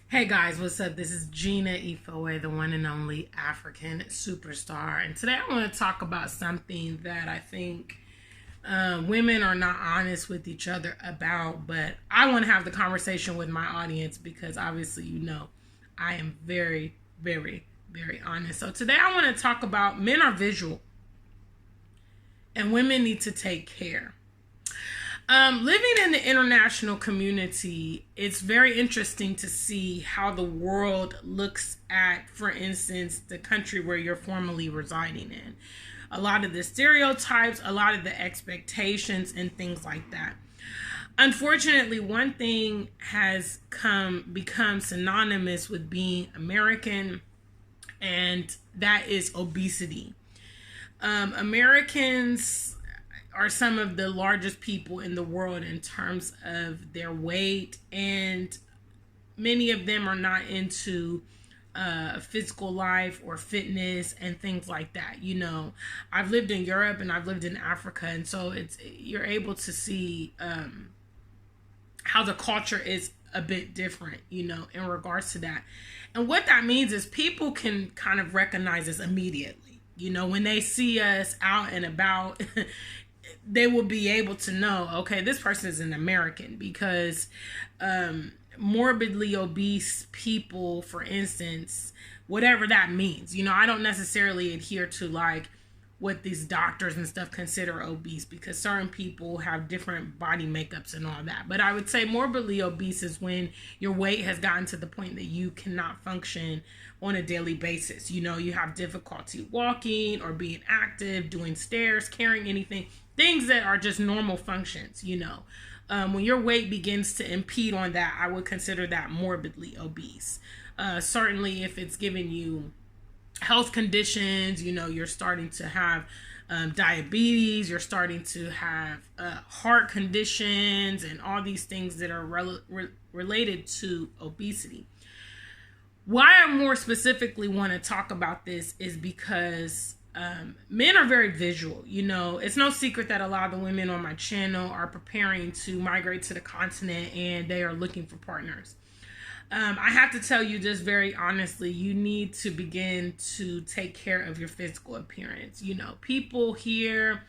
Hey guys, what's up? This is Gina Ifoe, the one and only African superstar. And today I want to talk about something that I think women are not honest with each other about, but I want to have the conversation with my audience because obviously, I am very, very, very honest. So today I want to talk about men are visual and women need to take care. Living in the international community, it's very interesting to see how the world looks at, for instance, the country where you're formerly residing in. A lot of the stereotypes, a lot of the expectations, and things like that. Unfortunately, one thing has become synonymous with being American, and that is obesity. Americans are some of the largest people in the world in terms of their weight, and many of them are not into physical life or fitness and things like that. I've lived in Europe and I've lived in Africa, and so you're able to see how the culture is a bit different, in regards to that. And what that means is people can kind of recognize us immediately. When they see us out and about, they will be able to know, okay, this person is an American, because morbidly obese people, for instance, whatever that means, I don't necessarily adhere to like what these doctors and stuff consider obese, because certain people have different body makeups and all that. But I would say morbidly obese is when your weight has gotten to the point that you cannot function on a daily basis. You have difficulty walking or being active, doing stairs, carrying anything, things that are just normal functions. When your weight begins to impede on that, I would consider that morbidly obese. Certainly if it's giving you health conditions, you're starting to have diabetes, you're starting to have heart conditions, and all these things that are related to obesity. Why I more specifically want to talk about this is because men are very visual. It's no secret that a lot of the women on my channel are preparing to migrate to the continent and they are looking for partners. I have to tell you just very honestly, you need to begin to take care of your physical appearance. People here,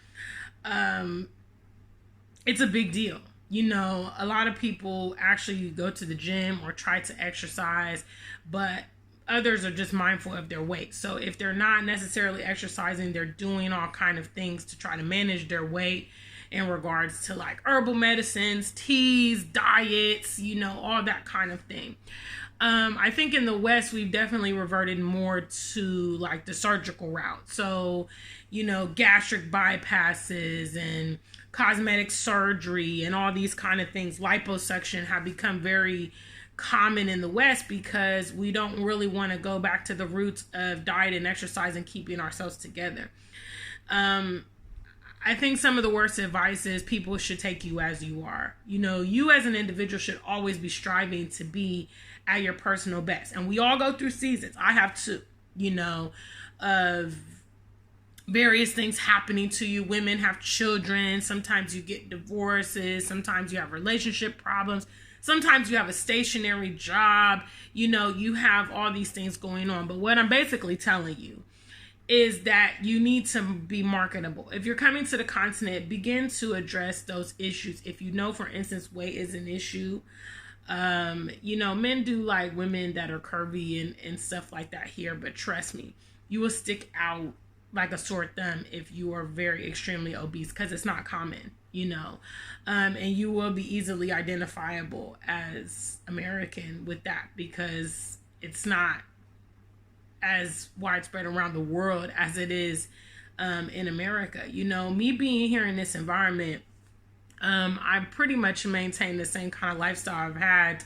it's a big deal. A lot of people actually go to the gym or try to exercise, but others are just mindful of their weight. So if they're not necessarily exercising, they're doing all kind of things to try to manage their weight in regards to like herbal medicines, teas, diets, all that kind of thing. I think in the West, we've definitely reverted more to like the surgical route. So, gastric bypasses and cosmetic surgery and all these kind of things, liposuction, have become very common in the West because we don't really want to go back to the roots of diet and exercise and keeping ourselves together. I think some of the worst advice is people should take you as you are. You as an individual should always be striving to be at your personal best. And we all go through seasons. I have too, of various things happening to you. Women have children. Sometimes you get divorces. Sometimes you have relationship problems. Sometimes you have a stationary job. You have all these things going on. But what I'm basically telling you is that you need to be marketable. If you're coming to the continent, begin to address those issues. If for instance, weight is an issue, men do like women that are curvy and stuff like that here, but trust me, you will stick out like a sore thumb if you are very extremely obese, because it's not common, and you will be easily identifiable as American with that, because it's not as widespread around the world as it is in America. Me being here in this environment, I pretty much maintain the same kind of lifestyle I've had,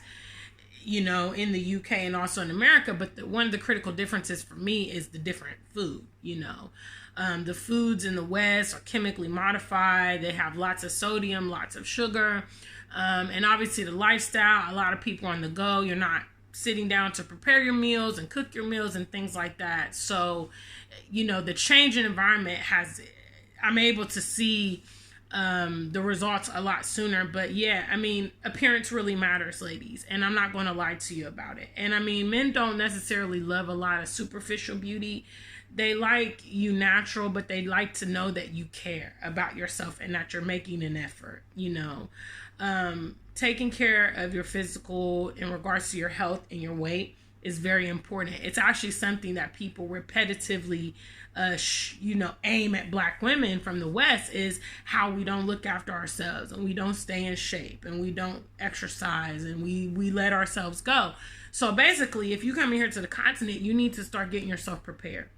in the UK and also in America. But one of the critical differences for me is the different food. The foods in the West are chemically modified. They have lots of sodium, lots of sugar, and obviously the lifestyle. A lot of people on the go. You're not sitting down to prepare your meals and cook your meals and things like that. So, the change in environment I'm able to see the results a lot sooner. But yeah, I mean, appearance really matters, ladies, and I'm not going to lie to you about it. And I mean, men don't necessarily love a lot of superficial beauty. They like you natural, but they like to know that you care about yourself and that you're making an effort, you know. Taking care of your physical in regards to your health and your weight is very important. It's actually something that people repetitively aim at Black women from the West, is how we don't look after ourselves and we don't stay in shape and we don't exercise and we let ourselves go. So basically, if you come here to the continent, you need to start getting yourself prepared.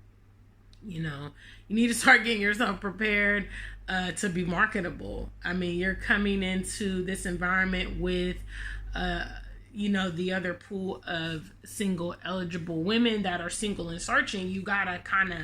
You know, you need to start getting yourself prepared to be marketable. I mean, you're coming into this environment with the other pool of single eligible women that are single and searching. You gotta kind of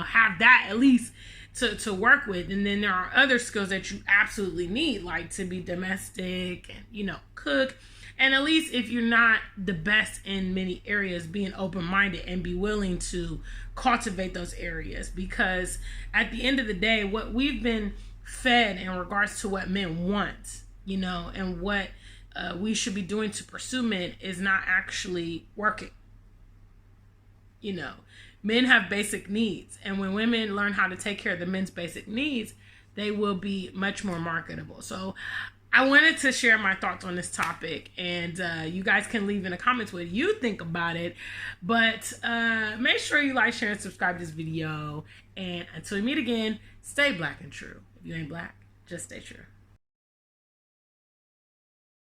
have that at least to work with. And then there are other skills that you absolutely need, like to be domestic and cook. And at least if you're not the best in many areas, being open-minded and be willing to cultivate those areas. Because at the end of the day, what we've been fed in regards to what men want, and what we should be doing to pursue men is not actually working. Men have basic needs. And when women learn how to take care of the men's basic needs, they will be much more marketable. So I wanted to share my thoughts on this topic, and you guys can leave in the comments what you think about it. But make sure you like, share, and subscribe to this video. And until we meet again, stay Black and true. If you ain't Black, just stay true.